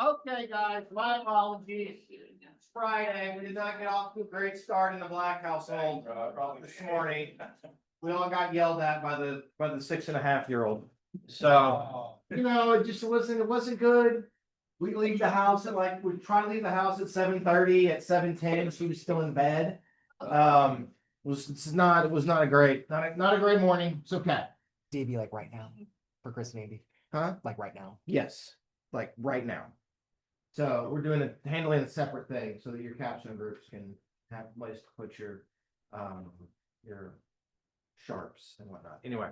Okay, guys, my apologies. It's Friday. We did not get off to a great start in the Black household this morning. We all got yelled at by the 6.5-year-old. So, it wasn't good. We leave the house at we try to leave the house at 7:30. At 7:10, she was still in bed. It was not a great morning. It's okay. Davey, like right now for Chris and Andy. Huh? Like right now. Yes, like right now. So we're handling a separate thing so that your capstone groups can have a place to put your sharps and whatnot. Anyway,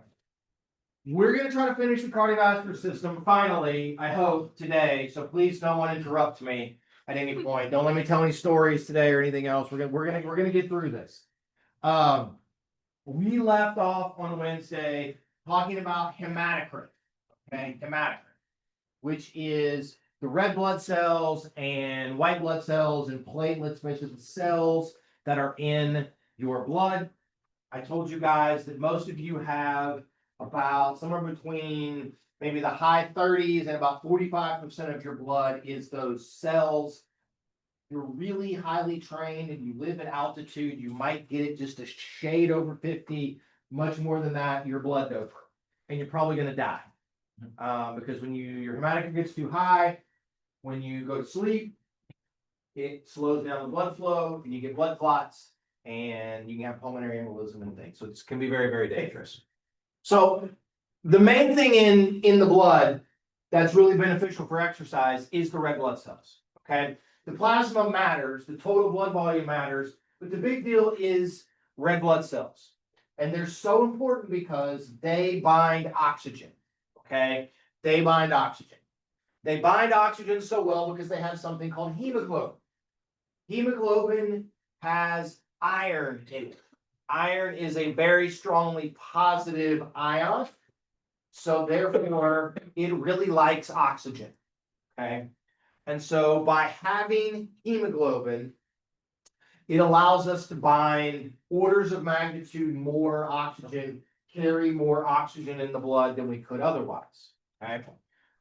we're gonna try to finish the cardiovascular system finally, I hope, today. So please no one interrupt me at any point. Don't let me tell any stories today or anything else. We're gonna get through this. We left off on Wednesday talking about hematocrit. Okay, hematocrit, which is the red blood cells and white blood cells and platelets, basically the cells that are in your blood. I told you guys that most of you have about somewhere between maybe the high 30s and about 45% of your blood is those cells. If you're really highly trained and you live at altitude, you might get it just a shade over 50. Much more than that, you're blood over, and you're probably going to die. Because when your hematocrit gets too high, when you go to sleep, it slows down the blood flow and you get blood clots and you can have pulmonary embolism and things. So it can be very, very dangerous. So the main thing in the blood that's really beneficial for exercise is the red blood cells. Okay. The plasma matters, the total blood volume matters, but the big deal is red blood cells. And they're so important because they bind oxygen. Okay. They bind oxygen. They bind oxygen so well because they have something called hemoglobin. Hemoglobin has iron in it. Iron is a very strongly positive ion. So therefore, it really likes oxygen. Okay. And so by having hemoglobin, it allows us to bind orders of magnitude more oxygen, carry more oxygen in the blood than we could otherwise. Okay.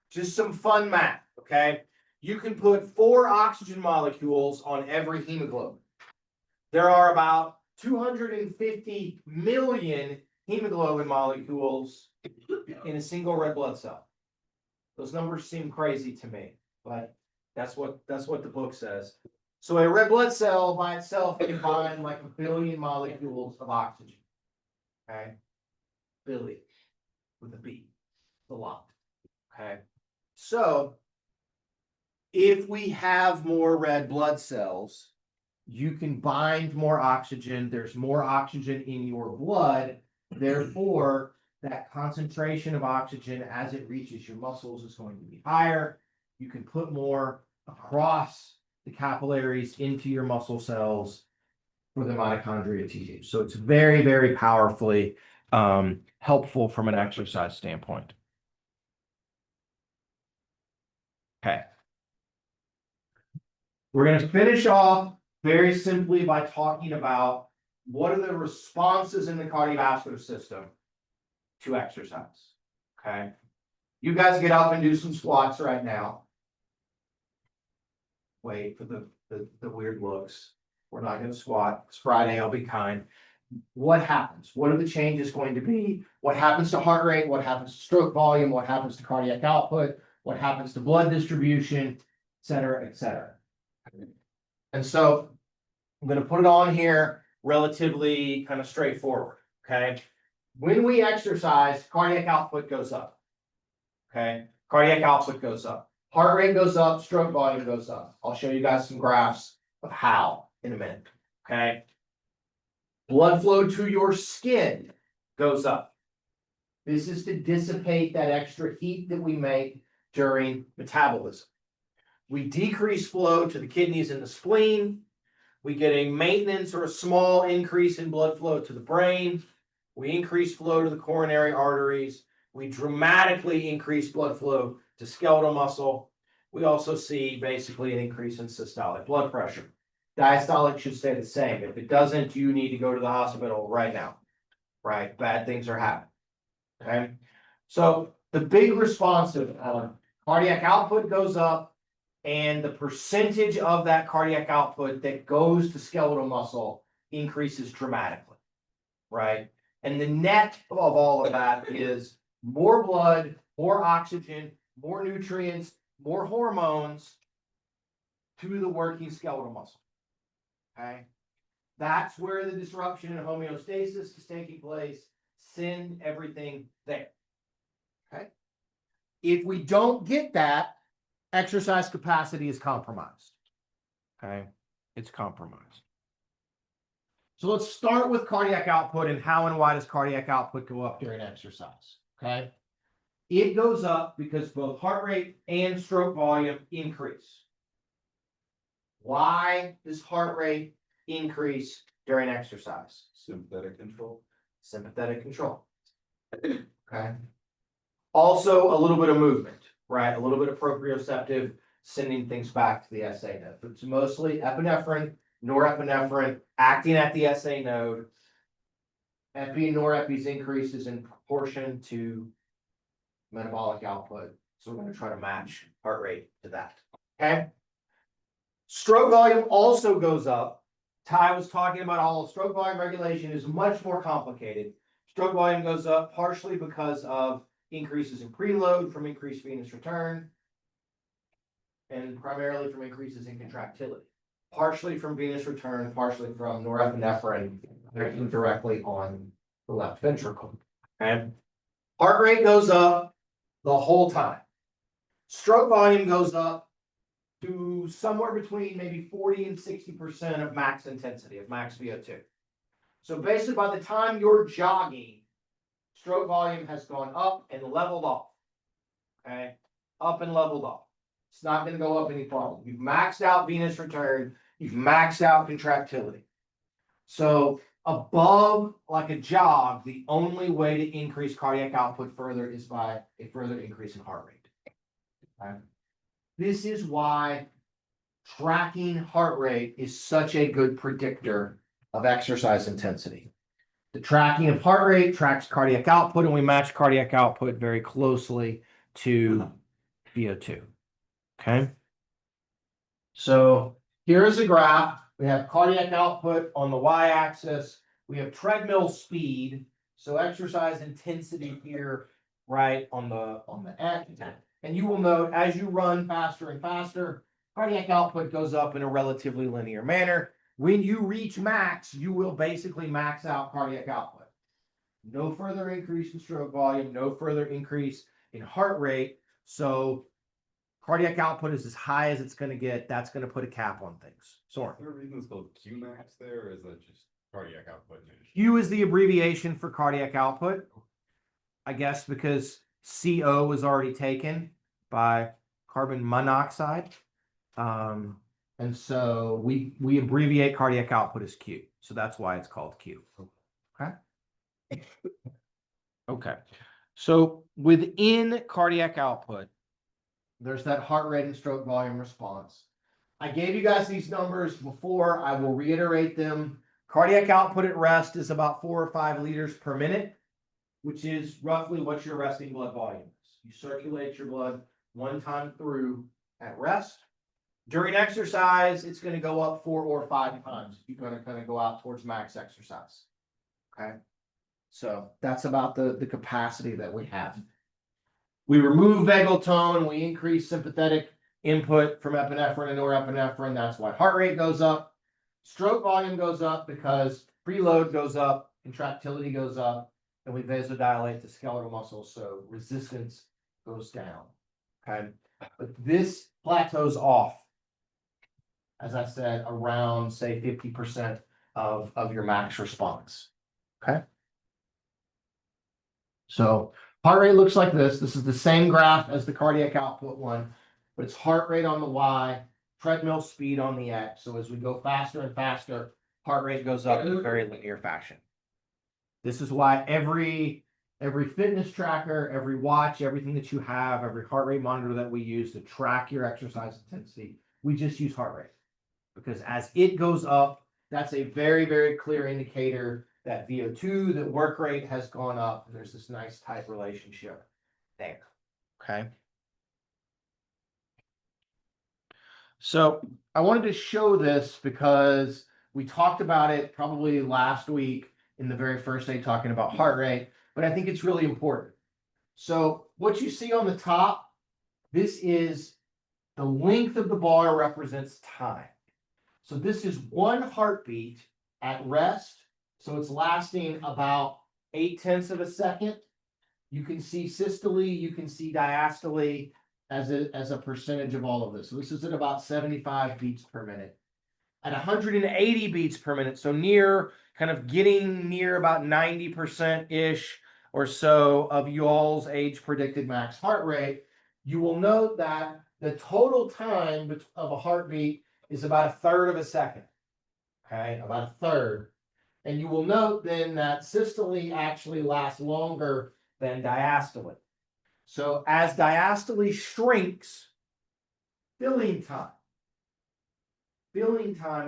Just some fun math, okay? You can put 4 oxygen molecules on every hemoglobin. There are about 250 million hemoglobin molecules in a single red blood cell. Those numbers seem crazy to me, but that's what the book says. So a red blood cell by itself can bind like 1 billion molecules of oxygen. Okay? Billion with a B. It's a lot. Okay. So if we have more red blood cells, you can bind more oxygen. There's more oxygen in your blood. Therefore, that concentration of oxygen as it reaches your muscles is going to be higher. You can put more across the capillaries into your muscle cells for the mitochondria to use. So it's very, very powerfully helpful from an exercise standpoint. Okay. We're going to finish off very simply by talking about what are the responses in the cardiovascular system to exercise. Okay. You guys get up and do some squats right now. Wait for the weird looks. We're not going to squat. It's Friday. I'll be kind. What happens? What are the changes going to be? What happens to heart rate? What happens to stroke volume? What happens to cardiac output? What happens to blood distribution, et cetera, et cetera. And so I'm going to put it on here relatively kind of straightforward. Okay. When we exercise, cardiac output goes up. Okay. Cardiac output goes up. Heart rate goes up. Stroke volume goes up. I'll show you guys some graphs of how in a minute. Okay. Blood flow to your skin goes up. This is to dissipate that extra heat that we make during metabolism. We decrease flow to the kidneys and the spleen. We get a maintenance or a small increase in blood flow to the brain. We increase flow to the coronary arteries. We dramatically increase blood flow to skeletal muscle. We also see basically an increase in systolic blood pressure. Diastolic should stay the same. If it doesn't, you need to go to the hospital right now. Right? Bad things are happening. Okay. So the big response of cardiac output goes up, and the percentage of that cardiac output that goes to skeletal muscle increases dramatically, right? And the net of all of that is more blood, more oxygen, more nutrients, more hormones to the working skeletal muscle. Okay. That's where the disruption in homeostasis is taking place. Send everything there. Okay. If we don't get that, exercise capacity is compromised. Okay. It's compromised. So let's start with cardiac output and how and why does cardiac output go up during exercise? Okay. It goes up because both heart rate and stroke volume increase. Why does heart rate increase during exercise? Sympathetic control. Sympathetic control. Okay. Also, a little bit of movement, right? A little bit of proprioceptive, sending things back to the SA node. But it's mostly epinephrine, norepinephrine acting at the SA node. Epi and norepi's increases in proportion to metabolic output. So we're going to try to match heart rate to that. Okay. Stroke volume also goes up. Ty was talking about all stroke volume regulation is much more complicated. Stroke volume goes up partially because of increases in preload from increased venous return and primarily from increases in contractility. Partially from venous return, partially from norepinephrine acting directly on the left ventricle. Okay. Heart rate goes up the whole time. Stroke volume goes up to somewhere between maybe 40 and 60% of max intensity, of max VO2. So basically by the time you're jogging, stroke volume has gone up and leveled off. Okay, up and leveled off. It's not going to go up any farther. You've maxed out venous return. You've maxed out contractility. So above like a jog, the only way to increase cardiac output further is by a further increase in heart rate. Okay. This is why tracking heart rate is such a good predictor of exercise intensity. The tracking of heart rate tracks cardiac output, and we match cardiac output very closely to VO2. Okay. So here is a graph. We have cardiac output on the y-axis. We have treadmill speed. So exercise intensity here, right on the x. And you will note as you run faster and faster, cardiac output goes up in a relatively linear manner. When you reach max, you will basically max out cardiac output. No further increase in stroke volume, no further increase in heart rate. So cardiac output is as high as it's going to get. That's going to put a cap on things. Sorry. Is there a reason it's called Qmax there, or is that just cardiac output? Q is the abbreviation for cardiac output. I guess because CO was already taken by carbon monoxide. And so we abbreviate cardiac output as Q. So that's why it's called Q. Okay. Okay. So within cardiac output, there's that heart rate and stroke volume response. I gave you guys these numbers before. I will reiterate them. Cardiac output at rest is about 4 or 5 liters per minute, which is roughly what your resting blood volume is. You circulate your blood one time through at rest. During exercise, it's going to go up 4 or 5 times. You're going to kind of go out towards max exercise. Okay. So that's about the capacity that we have. We remove vagal tone. We increase sympathetic input from epinephrine and norepinephrine. That's why heart rate goes up. Stroke volume goes up because preload goes up, contractility goes up, and we vasodilate the skeletal muscles, so resistance goes down. Okay, but this plateaus off, as I said, around say 50% of your max response. Okay, so heart rate looks like this. This is the same graph as the cardiac output one, but it's heart rate on the Y, treadmill speed on the X. So as we go faster and faster, heart rate goes up in a very linear fashion. This is why every fitness tracker, every watch, everything that you have, every heart rate monitor that we use to track your exercise intensity, we just use heart rate. Because as it goes up, that's a very, very clear indicator that VO2, that work rate has gone up. And there's this nice tight relationship there. Okay. So I wanted to show this because we talked about it probably last week in the very first day talking about heart rate, but I think it's really important. So what you see on the top, this is the length of the bar represents time. So this is one heartbeat at rest. So it's lasting about 0.8 of a second. You can see systole, you can see diastole as a percentage of all of this. So this is at about 75 beats per minute. At 180 beats per minute, so near, kind of getting near about 90%-ish or so of y'all's age predicted max heart rate, you will note that the total time of a heartbeat is about 1/3 of a second. Okay, about 1/3. And you will note then that systole actually lasts longer than diastole. So as diastole shrinks, filling time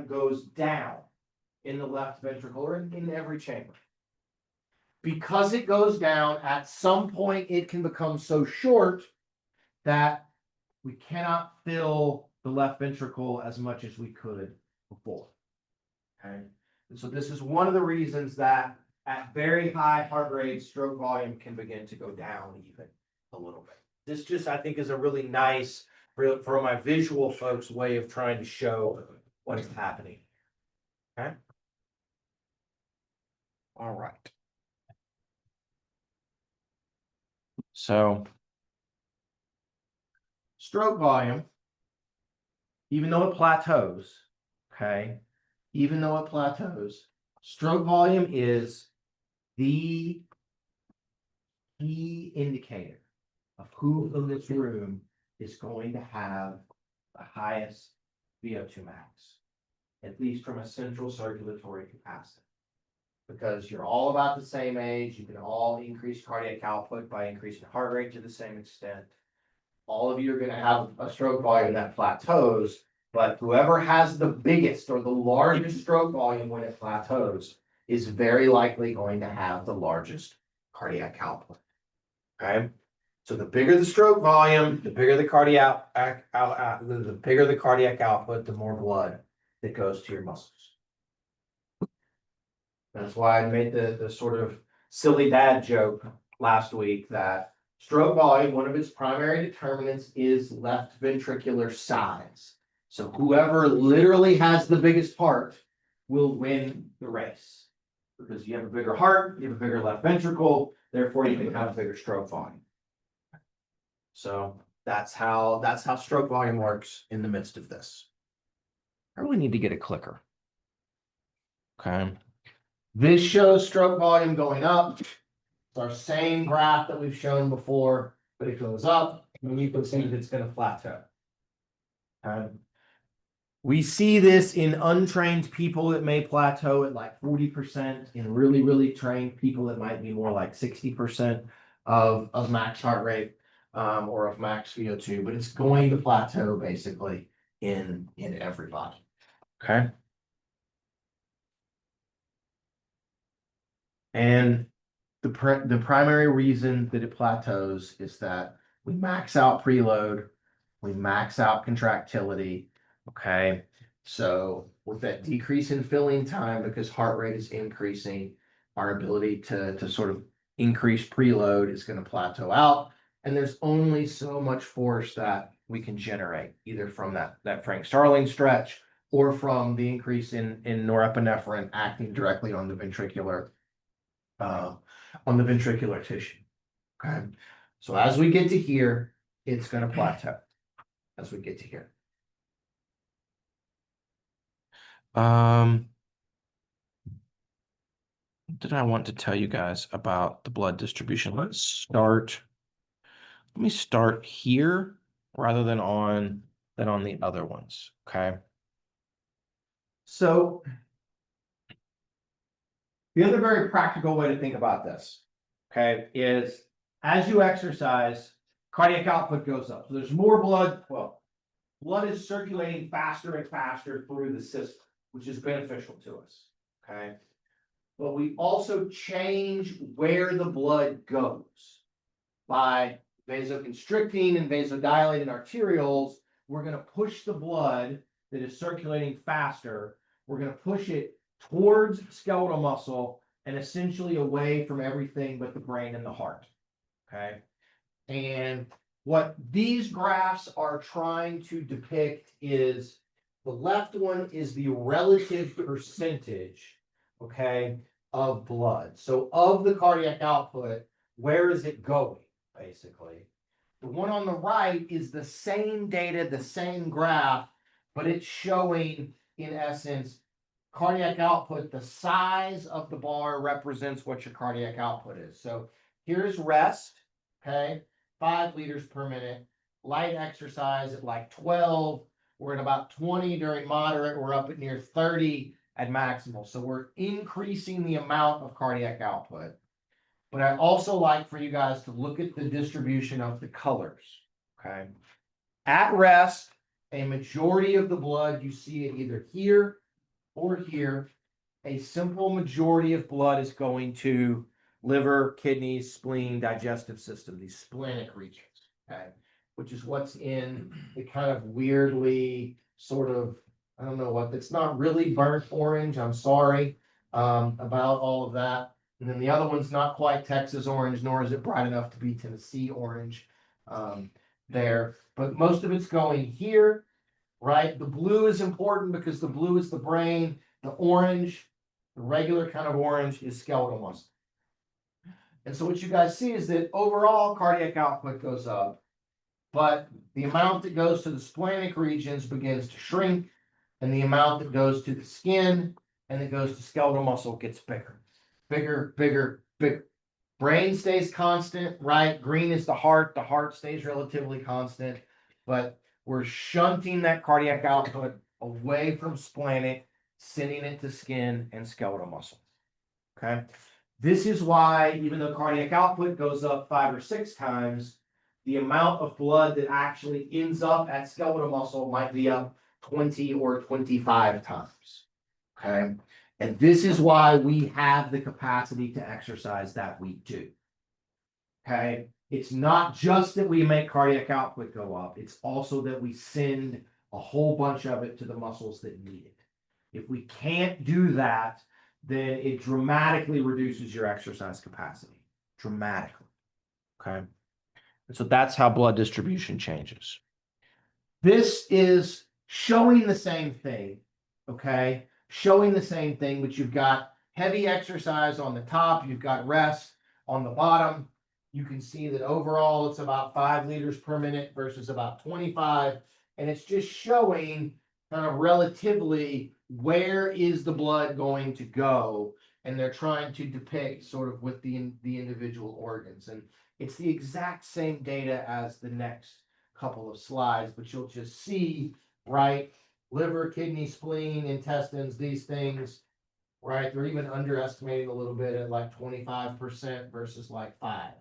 goes down in the left ventricle or in every chamber. Because it goes down, at some point it can become so short that we cannot fill the left ventricle as much as we could before. Okay. And so this is one of the reasons that at very high heart rate, stroke volume can begin to go down even a little bit. This just, I think, is a really nice, for my visual folks, way of trying to show what is happening. Okay. All right. So stroke volume, even though it plateaus, okay, even though it plateaus, stroke volume is the key indicator of who in this room is going to have the highest VO2 max, at least from a central circulatory capacity. Because you're all about the same age, you can all increase cardiac output by increasing heart rate to the same extent. All of you are going to have a stroke volume that plateaus, but whoever has the biggest or the largest stroke volume when it plateaus is very likely going to have the largest cardiac output. Okay, so the bigger the stroke volume, the bigger the cardiac output, the more blood that goes to your muscles. That's why I made the sort of silly dad joke last week that stroke volume, one of its primary determinants is left ventricular size. So whoever literally has the biggest heart will win the race. Because you have a bigger heart, you have a bigger left ventricle, therefore you can have a bigger stroke volume. So that's how stroke volume works in the midst of this. I really need to get a clicker. Okay. This shows stroke volume going up. It's our same graph that we've shown before, but it goes up, and you can see that it's going to plateau. We see this in untrained people that may plateau at like 40%. In really, really trained people, it might be more like 60% of max heart rate or of max VO2, but it's going to plateau basically in everybody. Okay. And the primary reason that it plateaus is that we max out preload, we max out contractility. Okay. So with that decrease in filling time, because heart rate is increasing, our ability to sort of increase preload is going to plateau out. And there's only so much force that we can generate, either from that Frank Starling stretch or from the increase in norepinephrine acting directly on the ventricular tissue. Okay. So as we get to here, it's going to plateau as we get to here. What did I want to tell you guys about the blood distribution? Let me start here rather than on the other ones. Okay. So the other very practical way to think about this, okay, is as you exercise, cardiac output goes up. So there's more blood. Well, blood is circulating faster and faster through the system, which is beneficial to us. Okay. But we also change where the blood goes by vasoconstricting and vasodilating arterioles. we're going to push the blood that is circulating faster. We're going to push it towards skeletal muscle and essentially away from everything but the brain and the heart. Okay. And what these graphs are trying to depict is the left one is the relative percentage, okay, of blood. So of the cardiac output, where is it going, basically? The one on the right is the same data, the same graph, but it's showing, in essence, cardiac output. The size of the bar represents what your cardiac output is. So here's rest, okay, 5 liters per minute. Light exercise at like 12. We're at about 20 during moderate. We're up at near 30 at maximal. So we're increasing the amount of cardiac output. But I also like for you guys to look at the distribution of the colors, okay? At rest, a majority of the blood, you see it either here or here. A simple majority of blood is going to liver, kidneys, spleen, digestive system, these splenic regions, okay? Which is what's in the kind of weirdly sort of, I don't know what, it's not really burnt orange, I'm sorry about all of that. And then the other one's not quite Texas orange, nor is it bright enough to be Tennessee orange there. But most of it's going here, right? The blue is important because the blue is the brain. The orange, the regular kind of orange, is skeletal muscle. And so what you guys see is that overall cardiac output goes up, but the amount that goes to the splenic regions begins to shrink, and the amount that goes to the skin and that goes to skeletal muscle gets bigger. Bigger, bigger, bigger. Brain stays constant, right? Green is the heart. The heart stays relatively constant, but we're shunting that cardiac output away from splenic, sending it to skin and skeletal muscle. Okay. This is why, even though cardiac output goes up 5 or 6 times, the amount of blood that actually ends up at skeletal muscle might be up 20 or 25 times. Okay. And this is why we have the capacity to exercise that we do. Okay. It's not just that we make cardiac output go up. It's also that we send a whole bunch of it to the muscles that need it. If we can't do that, then it dramatically reduces your exercise capacity. Dramatically. Okay. And so that's how blood distribution changes. This is showing the same thing. Okay. Showing the same thing, but you've got heavy exercise on the top, you've got rest on the bottom. You can see that overall it's about 5 liters per minute versus about 25. And it's just showing kind of relatively where is the blood going to go. And they're trying to depict sort of with the individual organs. And it's the exact same data as the next couple of slides, but you'll just see, right? Liver, kidney, spleen, intestines, these things, right? They're even underestimating a little bit at like 25% versus like 5.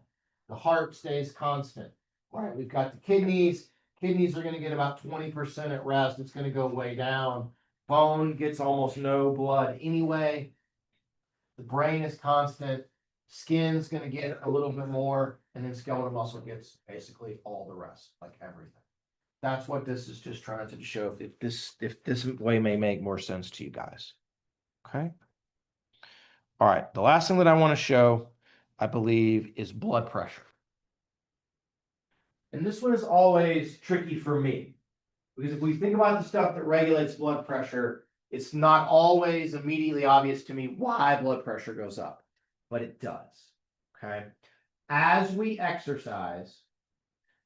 The heart stays constant, right? We've got the kidneys. Kidneys are going to get about 20% at rest. It's going to go way down. Bone gets almost no blood anyway. The brain is constant. Skin's going to get a little bit more. And then skeletal muscle gets basically all the rest, like everything. That's what this is just trying to show if this way may make more sense to you guys. Okay. All right. The last thing that I want to show, I believe, is blood pressure. And this one is always tricky for me because if we think about the stuff that regulates blood pressure, it's not always immediately obvious to me why blood pressure goes up, but it does. Okay. As we exercise,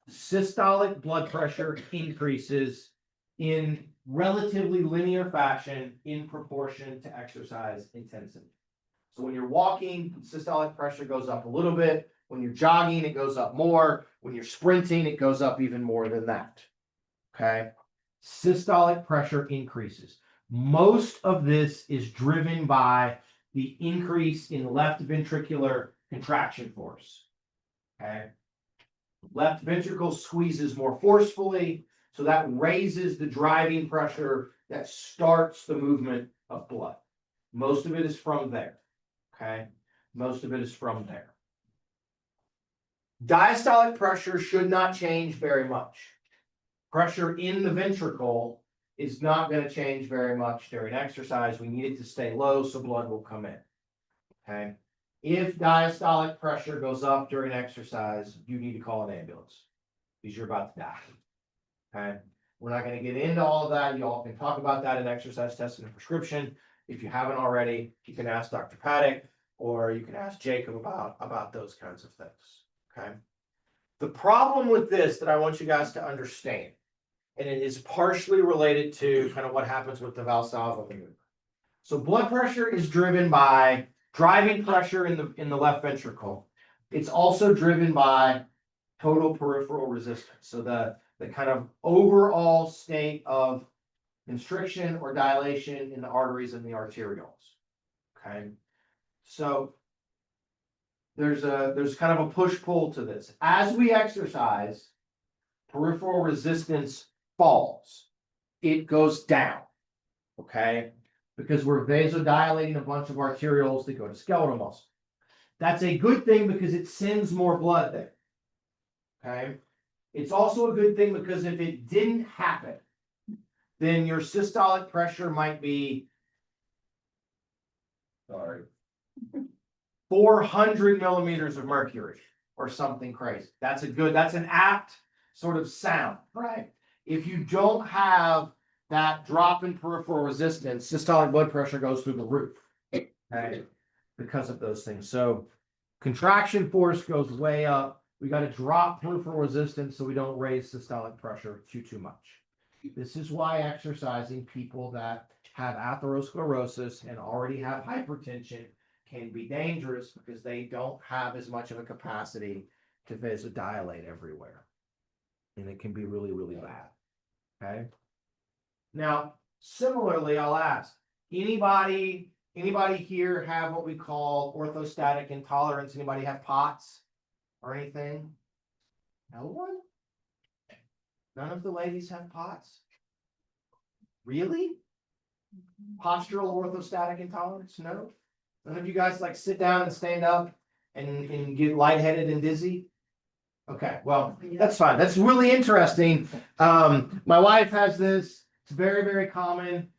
systolic blood pressure increases in relatively linear fashion in proportion to exercise intensity. So when you're walking, systolic pressure goes up a little bit. When you're jogging, it goes up more. When you're sprinting, it goes up even more than that. Okay. Systolic pressure increases. Most of this is driven by the increase in left ventricular contraction force. Okay. Left ventricle squeezes more forcefully, so that raises the driving pressure that starts the movement of blood. Most of it is from there. Okay. Most of it is from there. Diastolic pressure should not change very much. pressure in the ventricle is not going to change very much during exercise. We need it to stay low so blood will come in. Okay. If diastolic pressure goes up during exercise, you need to call an ambulance because you're about to die. Okay. We're not going to get into all of that. You all can talk about that in exercise testing and prescription. If you haven't already, you can ask Dr. Paddock or you can ask Jacob about those kinds of things. Okay. The problem with this that I want you guys to understand, and it is partially related to kind of what happens with the Valsalva maneuver. So blood pressure is driven by driving pressure in the left ventricle. It's also driven by total peripheral resistance. So the kind of overall state of constriction or dilation in the arteries and the arterioles. Okay. So there's kind of a push-pull to this. As we exercise, peripheral resistance falls. It goes down. Okay. Because we're vasodilating a bunch of arterioles that go to skeletal muscle. That's a good thing because it sends more blood there. Okay. It's also a good thing because if it didn't happen, then your systolic pressure might be 400 millimeters of mercury or something crazy. That's an apt sort of sound, right? If you don't have that drop in peripheral resistance, systolic blood pressure goes through the roof, okay, because of those things. So contraction force goes way up. We got to drop peripheral resistance so we don't raise systolic pressure too much. This is why exercising people that have atherosclerosis and already have hypertension can be dangerous because they don't have as much of a capacity to vasodilate everywhere. And it can be really, really bad. Okay. Now, similarly, I'll ask, anybody here have what we call orthostatic intolerance? Anybody have POTS or anything? No one? None of the ladies have POTS? Really? Postural orthostatic intolerance? No? None of you guys like sit down and stand up and get lightheaded and dizzy? Okay, well, that's fine. That's really interesting. My wife has this. It's very, very common.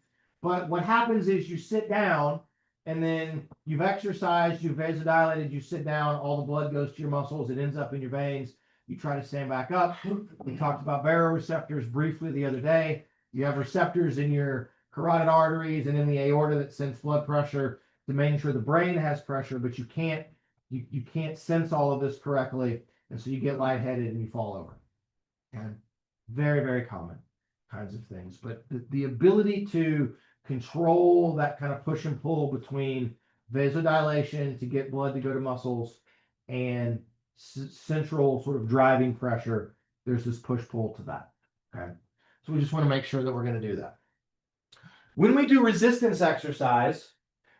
But what happens is you sit down and then you've exercised, you've vasodilated, you sit down, all the blood goes to your muscles, it ends up in your veins. You try to stand back up. We talked about baroreceptors briefly the other day. You have receptors in your carotid arteries and in the aorta that sense blood pressure to make sure the brain has pressure, but you can't sense all of this correctly. And so you get lightheaded and you fall over. Okay. Very, very common kinds of things. But the ability to control that kind of push and pull between vasodilation to get blood to go to muscles and central sort of driving pressure, there's this push-pull to that. Okay. So we just want to make sure that we're going to do that. When we do resistance exercise,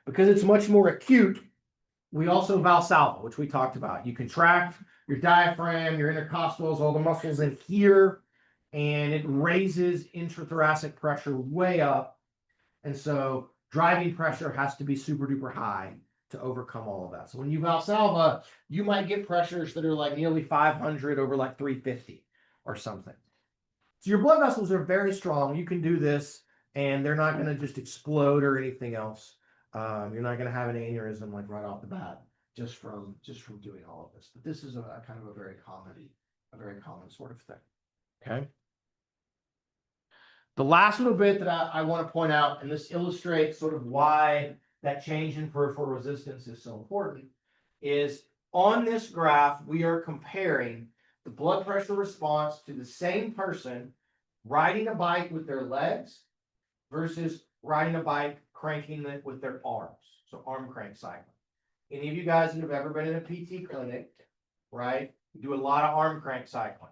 because it's much more acute, we also Valsalva, which we talked about. You contract your diaphragm, your intercostals, all the muscles in here, and it raises intrathoracic pressure way up. And so driving pressure has to be super duper high to overcome all of that. So when you Valsalva, you might get pressures that are like nearly 500 over like 350 or something. So your blood vessels are very strong. You can do this and they're not going to just explode or anything else. You're not going to have an aneurysm like right off the bat just from doing all of this. But this is a kind of a very common sort of thing. Okay. The last little bit that I want to point out, and this illustrates sort of why that change in peripheral resistance is so important, is on this graph, we are comparing the blood pressure response to the same person riding a bike with their legs versus riding a bike cranking it with their arms. So arm crank cycling. Any of you guys that have ever been in a PT clinic, right? We do a lot of arm crank cycling,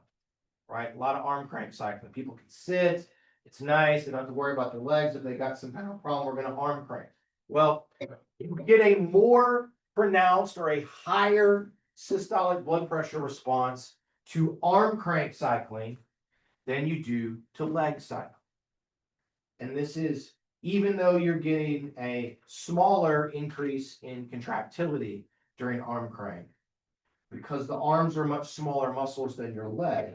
right? A lot of arm crank cycling. People can sit. It's nice. They don't have to worry about their legs. If they got some kind of problem, we're going to arm crank. Well, you get a more pronounced or a higher systolic blood pressure response to arm crank cycling than you do to leg cycling. And this is even though you're getting a smaller increase in contractility during arm crank, because the arms are much smaller muscles than your leg,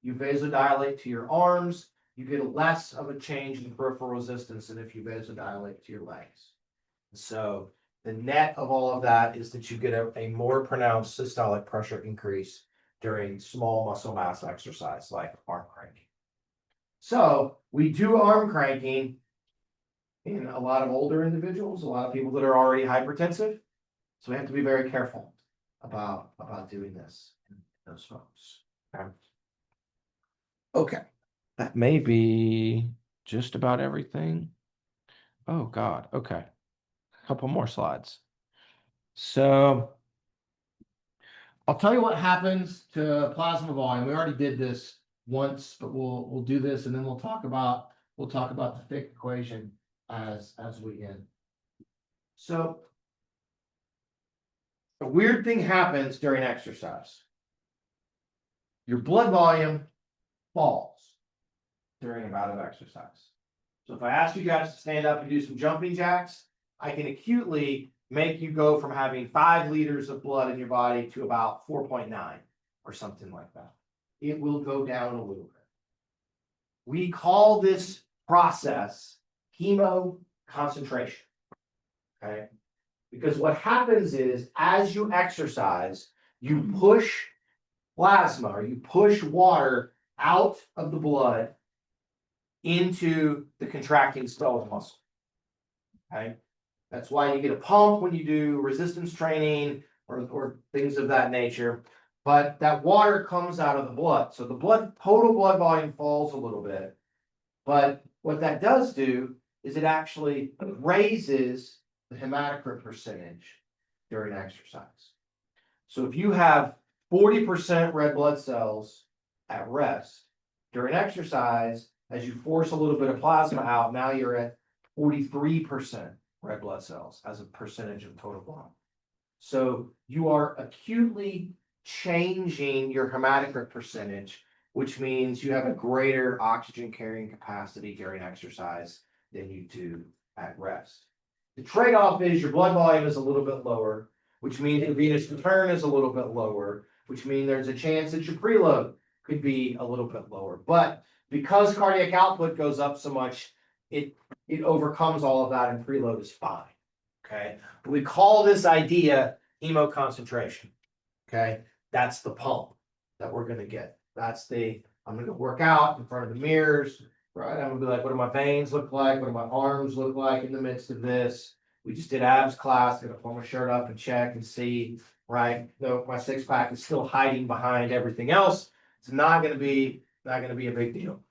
you vasodilate to your arms, you get less of a change in peripheral resistance than if you vasodilate to your legs. So the net of all of that is that you get a more pronounced systolic pressure increase during small muscle mass exercise like arm cranking. So we do arm cranking in a lot of older individuals, a lot of people that are already hypertensive. So we have to be very careful about doing this in those folks. Okay. That may be just about everything. Oh God. Okay. Couple more slides. So I'll tell you what happens to plasma volume. We already did this once, but we'll do this and then we'll talk about the Fick equation as we end. So a weird thing happens during exercise. Your blood volume falls during a bout of exercise. So if I ask you guys to stand up and do some jumping jacks, I can acutely make you go from having 5 liters of blood in your body to about 4.9 or something like that. It will go down a little bit. We call this process hemoconcentration. Okay? Because what happens is as you exercise, you push plasma or you push water out of the blood into the contracting skeletal muscle. Okay? That's why you get a pump when you do resistance training or things of that nature. But that water comes out of the blood. So the total blood volume falls a little bit. But what that does do is it actually raises the hematocrit percentage during exercise. So if you have 40% red blood cells at rest during exercise, as you force a little bit of plasma out, now you're at 43% red blood cells as a percentage of total volume. So you are acutely changing your hematocrit percentage, which means you have a greater oxygen carrying capacity during exercise than you do at rest. The trade-off is your blood volume is a little bit lower, which means your venous return is a little bit lower, which means there's a chance that your preload could be a little bit lower. But because cardiac output goes up so much, it overcomes all of that and preload is fine. Okay. But we call this idea hemoconcentration. Okay. That's the pump that we're going to get. I'm going to work out in front of the mirrors, right? I'm going to be like, what do my veins look like? What do my arms look like in the midst of this? We just did abs class. I'm going to pull my shirt up and check and see, right? No, my 6-pack is still hiding behind everything else. It's not going to be a big deal.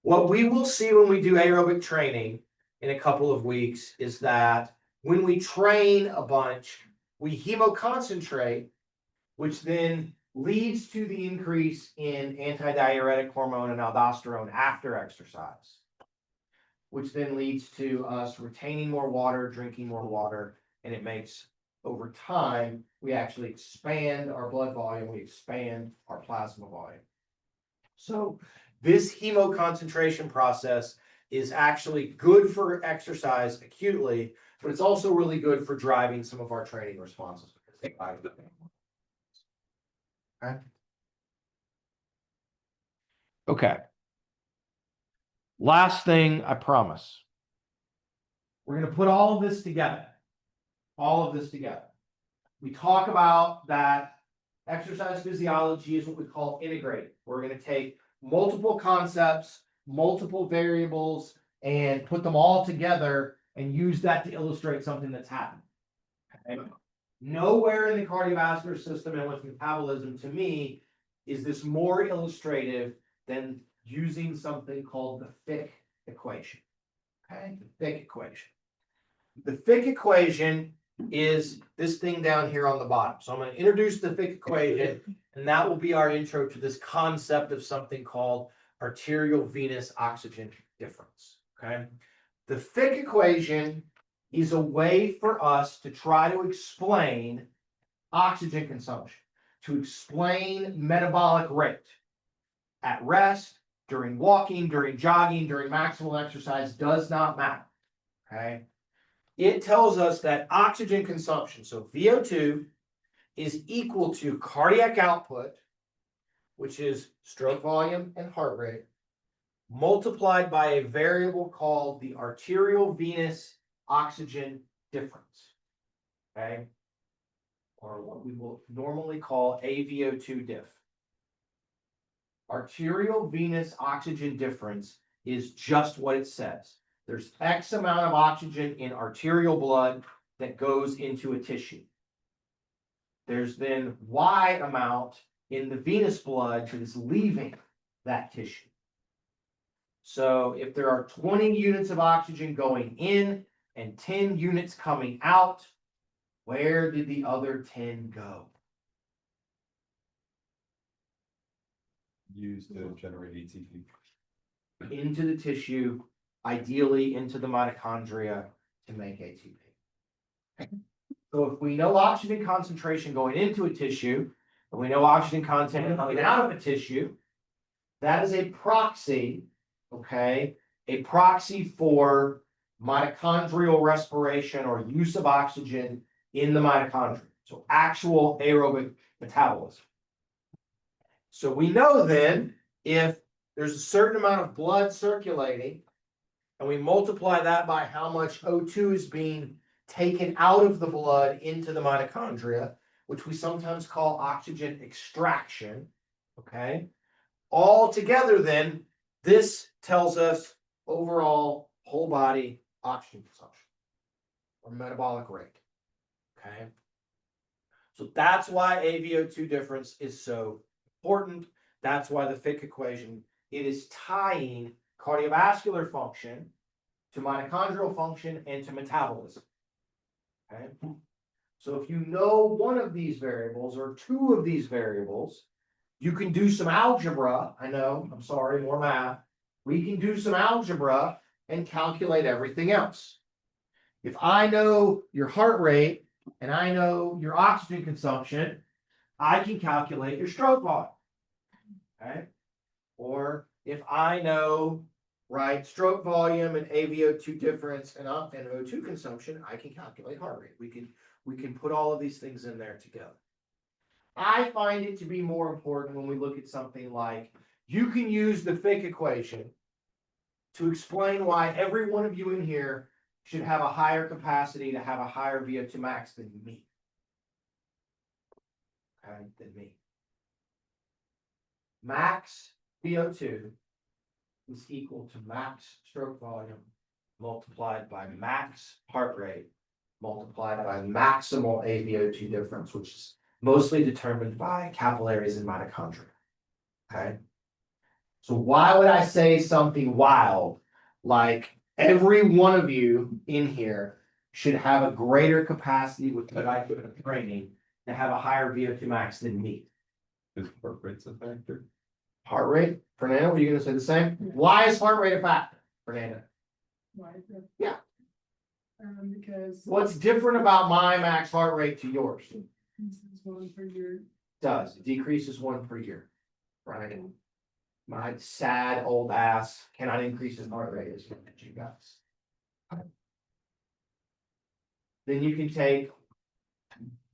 What we will see when we do aerobic training in a couple of weeks is that when we train a bunch, we hemoconcentrate, which then leads to the increase in antidiuretic hormone and aldosterone after exercise, which then leads to us retaining more water, drinking more water, and it makes, over time, we actually expand our blood volume, we expand our plasma volume. So this hemoconcentration process is actually good for exercise acutely, but it's also really good for driving some of our training responses. Okay. Okay. Last thing, I promise. We're going to put all of this together. All of this together. We talk about that exercise physiology is what we call integrated. We're going to take multiple concepts, multiple variables, and put them all together and use that to illustrate something that's happening. Okay? Nowhere in the cardiovascular system and with metabolism, to me, is this more illustrative than using something called the Fick equation. Okay, the Fick equation. The Fick equation is this thing down here on the bottom. So I'm going to introduce the Fick equation, and that will be our intro to this concept of something called arterial venous oxygen difference. Okay, the Fick equation is a way for us to try to explain oxygen consumption, to explain metabolic rate at rest, during walking, during jogging, during maximal exercise, does not matter. Okay. It tells us that oxygen consumption, so VO2, is equal to cardiac output which is stroke volume and heart rate, multiplied by a variable called the arterial venous oxygen difference. Okay? Or what we will normally call AVO2 diff. Arterial venous oxygen difference is just what it says. There's X amount of oxygen in arterial blood that goes into a tissue. There's then Y amount in the venous blood that is leaving that tissue. So if there are 20 units of oxygen going in and 10 units coming out, where did the other 10 go? Used to generate ATP. Into the tissue, ideally into the mitochondria to make ATP. So if we know oxygen concentration going into a tissue, and we know oxygen content coming out of a tissue, that is a proxy, okay? A proxy for mitochondrial respiration or use of oxygen in the mitochondria. So actual aerobic metabolism. So we know then if there's a certain amount of blood circulating and we multiply that by how much O2 is being taken out of the blood into the mitochondria, which we sometimes call oxygen extraction, okay? All together then, this tells us overall whole body oxygen consumption or metabolic rate, okay? So that's why AVO2 difference is so important. That's why the Fick equation, it is tying cardiovascular function to mitochondrial function and to metabolism. Okay. So if you know one of these variables or two of these variables, you can do some algebra. I know, I'm sorry, more math. We can do some algebra and calculate everything else. If I know your heart rate and I know your oxygen consumption, I can calculate your stroke volume. Okay. Or if I know, right, stroke volume and AVO2 difference and O2 consumption, I can calculate heart rate. We can put all of these things in there together. I find it to be more important when we look at something like, you can use the Fick equation to explain why every one of you in here should have a higher capacity to have a higher VO2 max than me. Okay, than me. Max VO2 is equal to max stroke volume multiplied by max heart rate multiplied by maximal AVO2 difference, which is mostly determined by capillaries and mitochondria. Okay. So why would I say something wild like every one of you in here should have a greater capacity with what I do in training to have a higher VO2 max than me? Is heart rate's a factor? Heart rate, Fernando, are you going to say the same? Why is heart rate a factor, Fernando? Why is that? Yeah. Because What's different about my max heart rate to yours? this is 1 per year. Does it decreases 1 per year, right? My sad old ass cannot increase his heart rate as much as you guys. Then you can take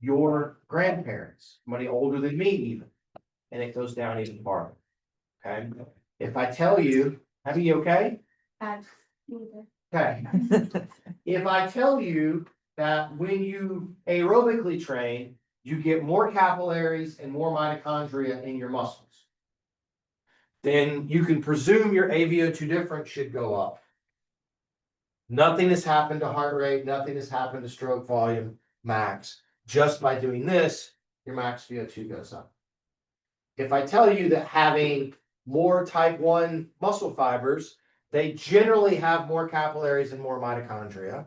your grandparents, somebody older than me even, and it goes down even farther. Okay, if I tell you, Abby, you okay? Okay. If I tell you that when you aerobically train, you get more capillaries and more mitochondria in your muscles, then you can presume your AVO2 difference should go up. Nothing has happened to heart rate, nothing has happened to stroke volume max. Just by doing this, your max VO2 goes up. If I tell you that having more type 1 muscle fibers, they generally have more capillaries and more mitochondria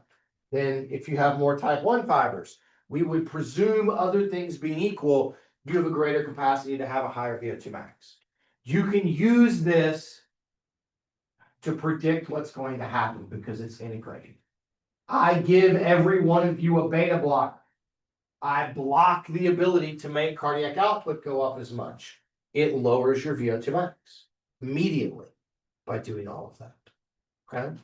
than if you have more type 1 fibers. We would presume, other things being equal, you have a greater capacity to have a higher VO2 max. You can use this to predict what's going to happen because it's integrated. I give every one of you a beta blocker. I block the ability to make cardiac output go up as much. It lowers your VO2 max immediately by doing all of that. Okay.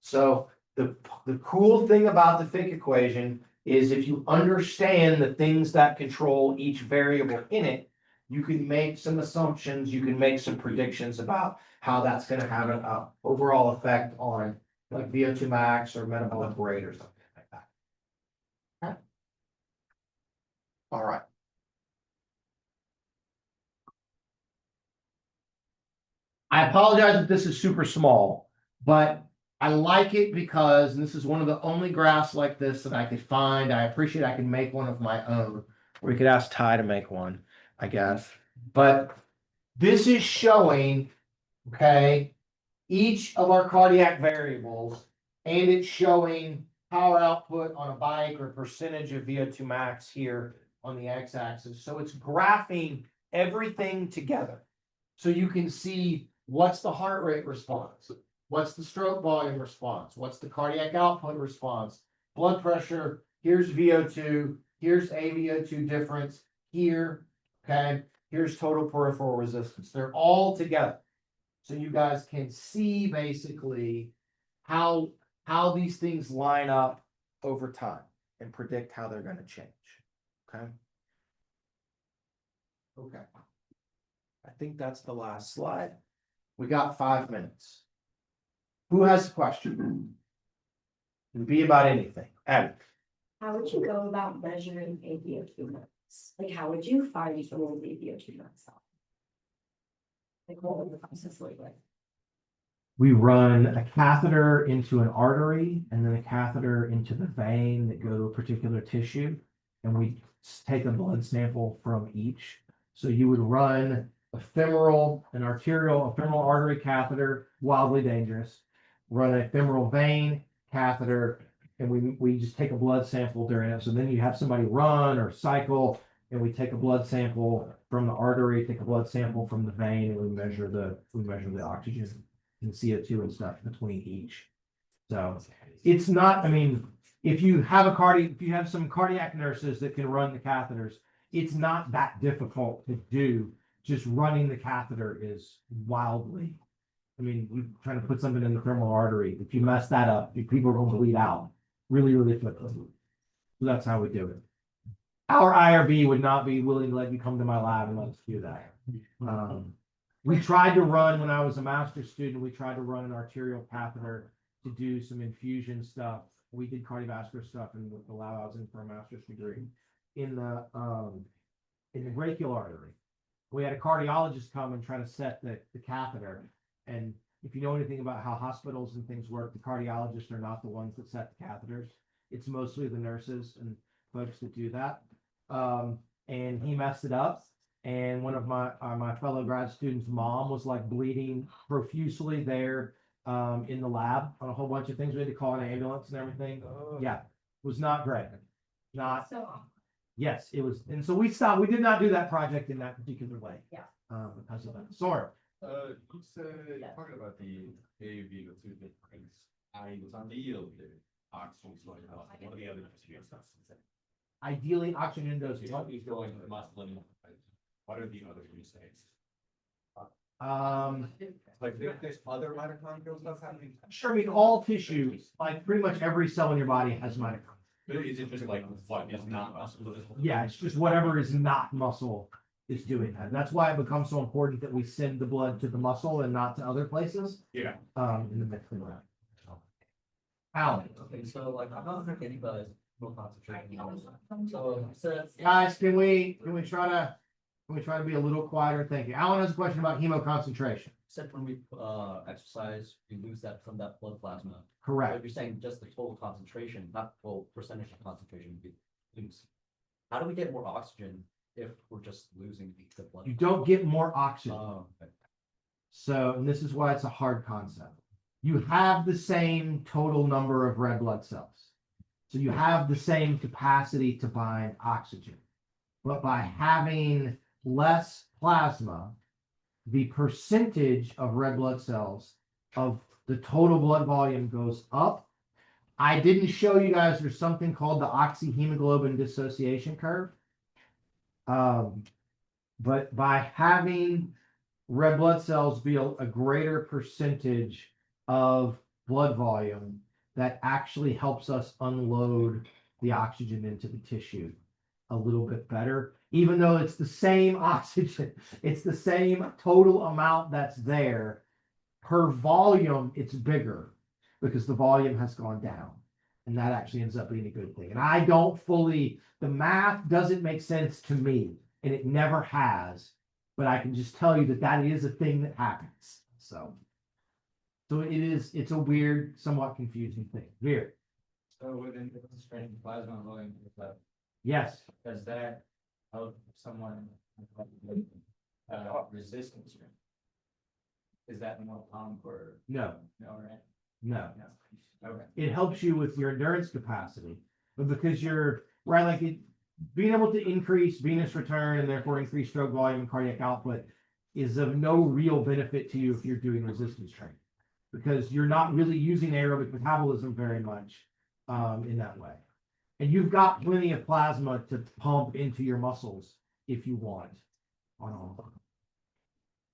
So the cool thing about the Fick equation is if you understand the things that control each variable in it, you can make some assumptions, you can make some predictions about how that's gonna have an overall effect on like VO2 max or metabolic rate or something like that. Okay. All right. I apologize if this is super small, but I like it because and this is one of the only graphs like this that I could find. I appreciate I can make one of my own. We could ask Ty to make one, I guess. But this is showing, okay, each of our cardiac variables, and it's showing power output on a bike or percentage of VO2 max here on the x-axis. So it's graphing everything together. So you can see what's the heart rate response, what's the stroke volume response, what's the cardiac output response, blood pressure, here's VO2, here's AVO2 difference here, okay, here's total peripheral resistance. They're all together. So you guys can see basically how these things line up over time and predict how they're going to change. Okay. Okay. I think that's the last slide. We got 5 minutes. Who has a question? It can be about anything. Abby. How would you go about measuring AVO2 max? Like, how would you find someone's AVO2 max out? Like, what would the process look like? We run a catheter into an artery and then a catheter into the vein that go to a particular tissue. And we take a blood sample from each. So you would run a femoral artery catheter, wildly dangerous. Run a femoral vein catheter, and we just take a blood sample during it. So then you have somebody run or cycle, and we take a blood sample from the artery, take a blood sample from the vein, and we measure the oxygen and CO2 and stuff between each. So it's not, I mean, if you have some cardiac nurses that can run the catheters, it's not that difficult to do. Just running the catheter is wildly. I mean, you're trying to put something in the femoral artery. If you mess that up, people are going to bleed out really, really quickly. So that's how we do it. Our IRB would not be willing to let you come to my lab and let us do that. We tried to run, when I was a master's student, we tried to run an arterial catheter to do some infusion stuff. We did cardiovascular stuff in the lab I was in for a master's degree. In the brachial artery, we had a cardiologist come and try to set the catheter. And if you know anything about how hospitals and things work, the cardiologists are not the ones that set the catheters. It's mostly the nurses and folks that do that. And he messed it up. And one of my fellow grad students' mom was like bleeding profusely there in the lab on a whole bunch of things. We had to call an ambulance and everything. Yeah, it was not great. Not So, Yes, it was. And so we stopped. We did not do that project in that particular way. Yeah. Because of that. Sorry. You said, talking about the AVO2 difference, I was on the yield there. Oxygen, what are the other substances? Ideally, oxygen dosage. What is going to the muscle and what are the other usages? Like there's other mitochondrial stuff happening? Sure. I mean, all tissue, like pretty much every cell in your body has mitochondria. But is it just like what is not muscle? Yeah, it's just whatever is not muscle is doing that. That's why it becomes so important that we send the blood to the muscle and not to other places. Yeah. In the mix of that. Alan. Okay, so like I'm not heard anybody no concentration. So Guys, can we try to be a little quieter? Thank you. Alan has a question about hemoconcentration. except when we exercise, we lose that from that blood plasma. But Correct. you're saying just the total concentration, not the total percentage of concentration we lose. How do we get more oxygen if we're just losing the blood? You don't get more oxygen. Oh, okay. So, and this is why it's a hard concept. You have the same total number of red blood cells. So you have the same capacity to bind oxygen. But by having less plasma, the percentage of red blood cells of the total blood volume goes up. I didn't show you guys there's something called the oxyhemoglobin dissociation curve. But by having red blood cells be a greater percentage of blood volume, that actually helps us unload the oxygen into the tissue a little bit better. Even though it's the same oxygen, it's the same total amount that's there. Per volume, it's bigger because the volume has gone down. And that actually ends up being a good thing. And I don't fully, the math doesn't make sense to me, and it never has. But I can just tell you that that is a thing that happens. So it's a weird, somewhat confusing thing. Weird. So within the constraint plasma volume, Yes. does that help someone resistance? Is that more pump or No. no, right? No. No. Okay. It helps you with your endurance capacity, but because you're right, like it, being able to increase venous return and therefore increase stroke volume and cardiac output is of no real benefit to you if you're doing resistance training, because you're not really using aerobic metabolism very much in that way. And you've got plenty of plasma to pump into your muscles if you want on all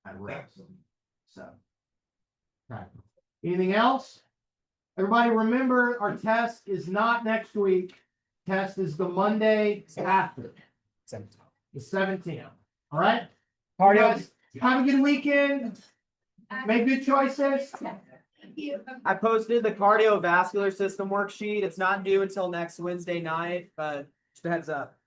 at rest. So, right. Anything else? Everybody remember, our test is not next week. Test is the Monday after, the 17th. All right? You guys have a good weekend. Make good choices. I posted the cardiovascular system worksheet. It's not due until next Wednesday night, but just a heads up.